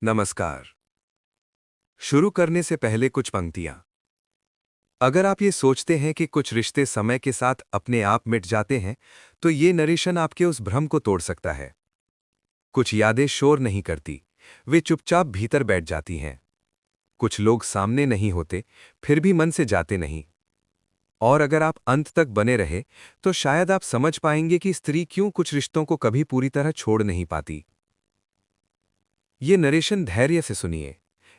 नमस्कार। शुरू करने से पहले कुछ पंक्तियां। अगर आप ये सोचते हैं कि कुछ रिश्ते समय के साथ अपने आप मिट जाते हैं, तो ये नरेशन आपके उस भ्रम को तोड़ सकता है। कुछ यादें शोर नहीं करती, वे चुपचाप भीतर बैठ जाती हैं। कुछ लोग सामने नहीं होते, फिर भी मन से जाते नहीं। और अगर आप अंत तक बने रहे, तो शायद आप समझ पाएंगे कि स्त्री क्यों कुछ रिश्तों को कभी पूरी तरह छोड़ नहीं पाती। ये नरेशन धैर्य से सुनिए।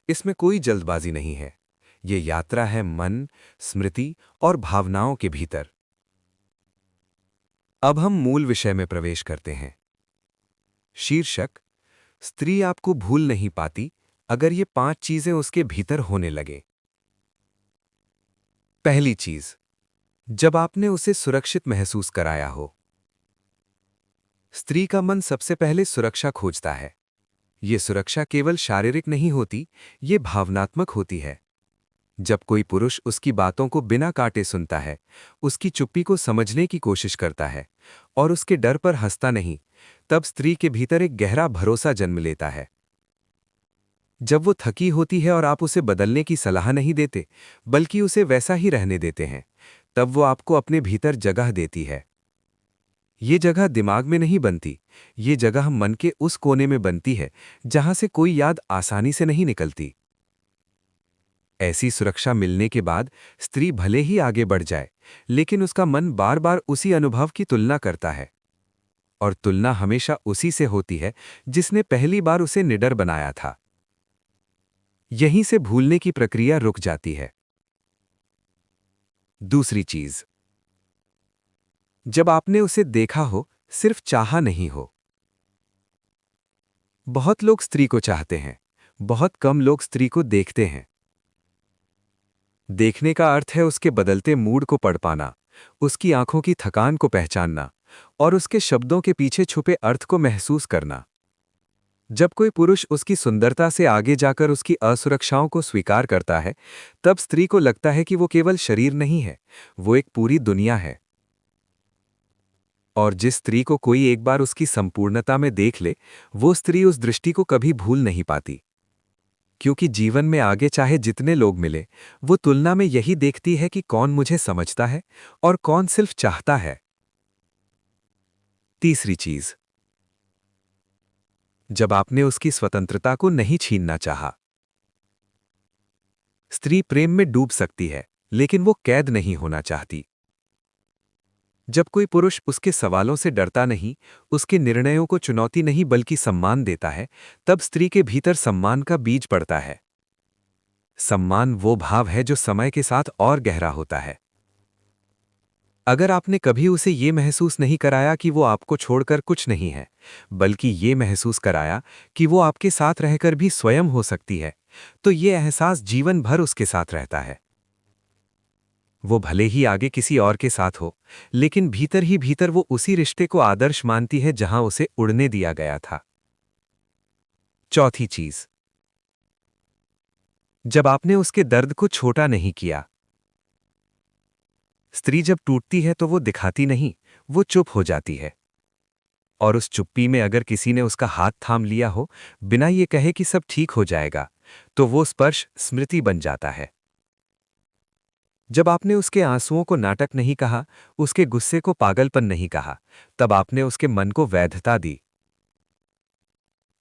इसमें कोई जल्दबाजी नहीं है। ये यात्रा है मन, स्मृति और भावनाओं के भीतर। अब हम मूल विषय में प्रवेश करते हैं। शीर्षक: स्त्री आपको भूल नहीं पाती अगर ये 5 चीजें उसके भीतर होने लगे। पहली चीज, जब आपने उसे सुरक्षित महसूस कराया हो। स्त्री का मन सबसे पहले सुरक्षा खोजता है। ये सुरक्षा केवल शारीरिक नहीं होती, ये भावनात्मक होती है। जब कोई पुरुष उसकी बातों को बिना काटे सुनता है, उसकी चुप्पी को समझने की कोशिश करता है और उसके डर पर हंसता नहीं, तब स्त्री के भीतर एक गहरा भरोसा जन्म लेता है। जब वो थकी होती है और आप उसे बदलने की सलाह नहीं देते, बल्कि उसे वैसा ही रहने देते हैं, तब वो आपको अपने भीतर जगह देती है। ये जगह दिमाग में नहीं बनती, ये जगह मन के उस कोने में बनती है जहां से कोई याद आसानी से नहीं निकलती। ऐसी सुरक्षा मिलने के बाद स्त्री भले ही आगे बढ़ जाए, लेकिन उसका मन बार बार उसी अनुभव की तुलना करता है। और तुलना हमेशा उसी से होती है जिसने पहली बार उसे निडर बनाया था। यहीं से भूलने की प्रक्रिया रुक जाती है। दूसरी चीज, जब आपने उसे देखा हो, सिर्फ चाहा नहीं हो। बहुत लोग स्त्री को चाहते हैं, बहुत कम लोग स्त्री को देखते हैं। देखने का अर्थ है उसके बदलते मूड को पढ़ पाना, उसकी आंखों की थकान को पहचानना और उसके शब्दों के पीछे छुपे अर्थ को महसूस करना। जब कोई पुरुष उसकी सुंदरता से आगे जाकर उसकी असुरक्षाओं को स्वीकार करता है, तब स्त्री को लगता है कि वो केवल शरीर नहीं है, वो एक पूरी दुनिया है। और जिस स्त्री को कोई एक बार उसकी संपूर्णता में देख ले, वो स्त्री उस दृष्टि को कभी भूल नहीं पाती। क्योंकि जीवन में आगे चाहे जितने लोग मिले, वो तुलना में यही देखती है कि कौन मुझे समझता है और कौन सिर्फ चाहता है। तीसरी चीज, जब आपने उसकी स्वतंत्रता को नहीं छीनना चाहा। स्त्री प्रेम में डूब सकती है, लेकिन वो कैद नहीं होना चाहती। जब कोई पुरुष उसके सवालों से डरता नहीं, उसके निर्णयों को चुनौती नहीं बल्कि सम्मान देता है, तब स्त्री के भीतर सम्मान का बीज पड़ता है। सम्मान वो भाव है जो समय के साथ और गहरा होता है। अगर आपने कभी उसे ये महसूस नहीं कराया कि वो आपको छोड़कर कुछ नहीं है, बल्कि ये महसूस कराया कि वो आपके साथ रहकर भी स्वयं हो सकती है, तो ये एहसास जीवन भर उसके साथ रहता है। वो भले ही आगे किसी और के साथ हो, लेकिन भीतर ही भीतर वो उसी रिश्ते को आदर्श मानती है जहां उसे उड़ने दिया गया था। चौथी चीज, जब आपने उसके दर्द को छोटा नहीं किया। स्त्री जब टूटती है तो वो दिखाती नहीं, वो चुप हो जाती है। और उस चुप्पी में अगर किसी ने उसका हाथ थाम लिया हो, बिना ये कहे कि सब ठीक हो जाएगा, तो वो स्पर्श स्मृति बन जाता है। जब आपने उसके आंसुओं को नाटक नहीं कहा, उसके गुस्से को पागलपन नहीं कहा, तब आपने उसके मन को वैधता दी।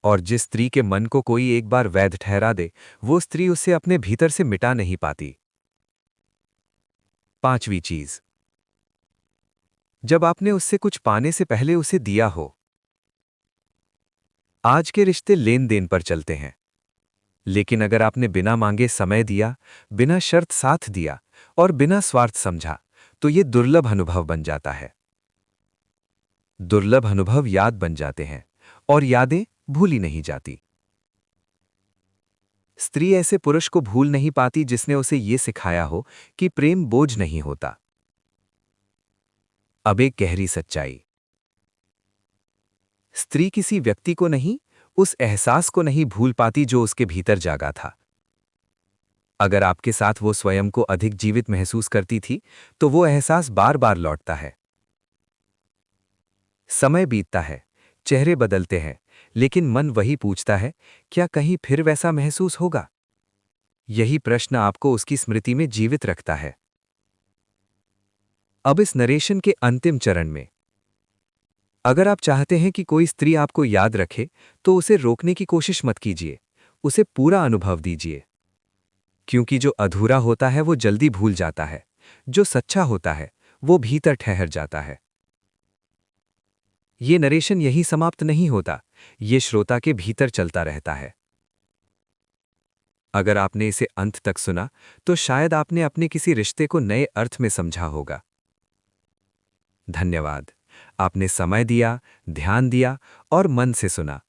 और जिस स्त्री के मन को कोई एक बार वैध ठहरा दे, वो स्त्री उसे अपने भीतर से मिटा नहीं पाती। पांचवी चीज, जब आपने उससे कुछ पाने से पहले उसे दिया हो। आज के रिश्ते लेन देन पर चलते हैं, लेकिन अगर आपने बिना मांगे समय दिया, बिना शर्त साथ दिया और बिना स्वार्थ समझा, तो ये दुर्लभ अनुभव बन जाता है। दुर्लभ अनुभव याद बन जाते हैं और यादें भूली नहीं जाती। स्त्री ऐसे पुरुष को भूल नहीं पाती जिसने उसे यह सिखाया हो कि प्रेम बोझ नहीं होता। अब एक गहरी सच्चाई, स्त्री किसी व्यक्ति को नहीं, उस एहसास को नहीं भूल पाती जो उसके भीतर जागा था। अगर आपके साथ वो स्वयं को अधिक जीवित महसूस करती थी, तो वो एहसास बार बार लौटता है। समय बीतता है, चेहरे बदलते हैं, लेकिन मन वही पूछता है, क्या कहीं फिर वैसा महसूस होगा? यही प्रश्न आपको उसकी स्मृति में जीवित रखता है। अब इस नरेशन के अंतिम चरण में, अगर आप चाहते हैं कि कोई स्त्री आपको याद रखे, तो उसे रोकने की कोशिश मत कीजिए, उसे पूरा अनुभव दीजिए। क्योंकि जो अधूरा होता है वो जल्दी भूल जाता है, जो सच्चा होता है वो भीतर ठहर जाता है। ये नरेशन यही समाप्त नहीं होता, ये श्रोता के भीतर चलता रहता है। अगर आपने इसे अंत तक सुना, तो शायद आपने अपने किसी रिश्ते को नए अर्थ में समझा होगा। धन्यवाद। आपने समय दिया, ध्यान दिया और मन से सुना।